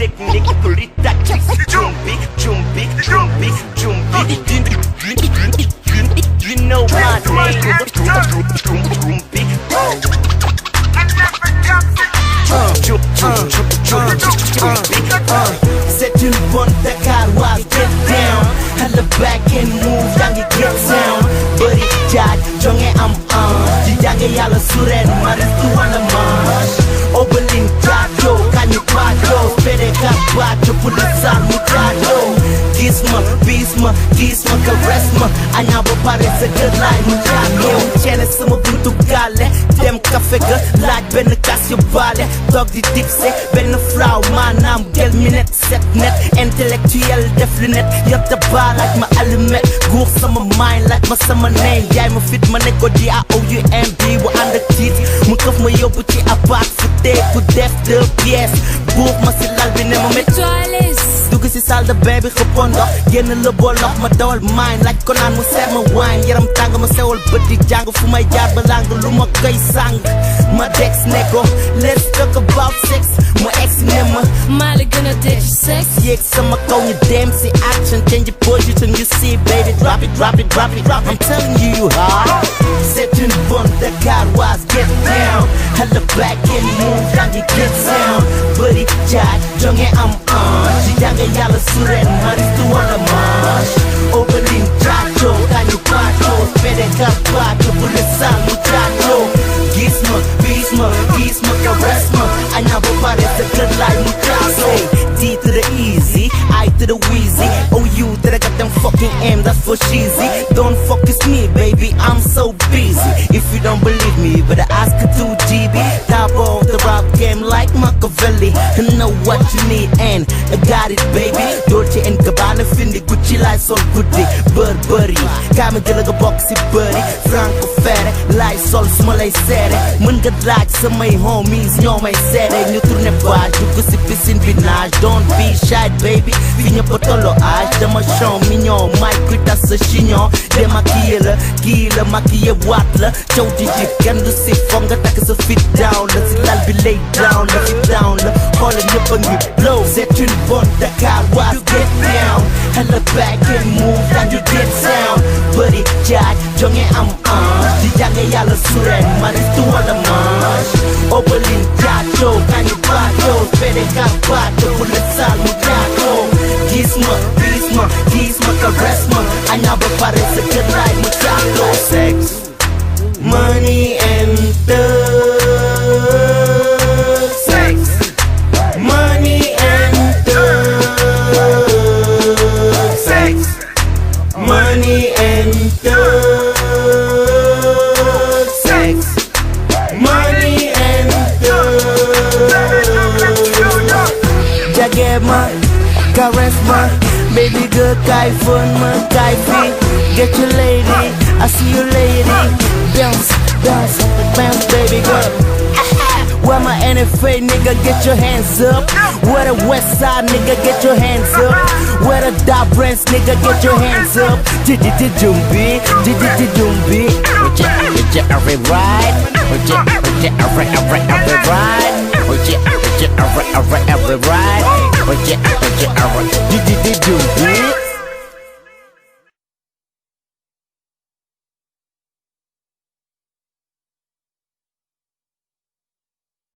technique plus tactique. Dioumbi, Dioumbi, Dioumbi, Dioumbi. You know my name. Dioumbi. C'est une bonne Dakaroise, get down. Holla back and move, yangi get down. Buddy, jaaj, jonge am di jange yàlla suren, maristu wala manche. Oberlin jajo, kañu pajo, spede ka bajo, pulisal mu jajo. Gis ma, bis ma, caress ma, aña ba pare sa kër laay mu jajo. Ceene sama buntu gaale, dem café ga, laaj benn kas yu baale. Toog di dipse, benn flow, maanaam gel minute, set net. Intellectuel def lunette, yor ta baa laaj ma allumette. Guux sama mind laaj ma sama name. Yaay ma fit ma ne ko Dioumbi bu ànd ak tiit. Mu këf ma yóbbu ci abaat fu teeku def 2 pièces. Buux ma si lal bi ne ma mets-toi à l'aise. dugg si salle de bain bi xëppoo ndox. Génn la boolox ma dawal mind laaj ko naan mu seet ma wine. Yaram tàng ma sewal bët di jàng fu may jaar ba lang lu ma koy sàng. Ma dex ne ko let's talk about sex. Ma ex ne ma maa la gën a dégg sex. yéeg sama kaw ñu dem si action change the position you see baby drop it drop it drop it drop. I'm telling you you hard. C'est une bonne Dakaroise, get down. Holla back and move, yangi get down. Buddy jaaj, jonge am di jange yàlla suren, maristu wala manche. Oberlin jajo, kañu pajo, spede ka bajo, pulisal mu jajo. Gis ma, bis ma, caress ma, aña ba pare sa kër laay mu jajo. D to the easy, I to the wheezy. Oh you that I got them fucking M, that's for cheesy. Don't focus me baby, I'm so busy. If you don't believe me, you better ask a 2GB. Top of the rap game like Machiavelli. I know what you need and I got it baby. Dolce and Gabbana findi Gucci like sol goodie. Burberry, kaama jëla nga bokk si bëri. Franco Ferré, lay sol suma lay seere. Mën nga laaj samay homies ñoo may seere. Ñu tourné page, dugg si piscine bi nage. Don't be shy baby, fi ñëpp a tolloo âge. Dama chon mignon, may kuy tas sa chignon. Démaquillé la, kii la maquillé waat la. Caw di jib kenn du si foog nga takk sa fit down la. Si lal bi lay down la, fit down la. Xoolal ñëpp a ngi blow. C'est une bonne Dakaroise, get down. Holla back and move, and you get down. Buddy jaaj, jonge am di jange yàlla suren, maristu wala manche. Oberlin jajo, kañu bajo, spede ka bajo, pulisal mu jajo. Gis ma, bis ma, caress ma, aña ba pare sa kër laay mu jajo. Sex, money and thug. Sex, money and thug. Sex, money and thug. Sex, money and thug. Jage ma, caress ma, baby girl kay fun ma, kay fi. Get your lady, I see you lady. Bounce, bounce, bounce baby girl. Where my NFA nigga, get your hands up. Where the west side nigga, get your hands up. Where the dark brands nigga, get your hands up. Dioumbi, Dioumbi. Would you every ride? Would you every ride? Would you every ride? Would you Dioumbi?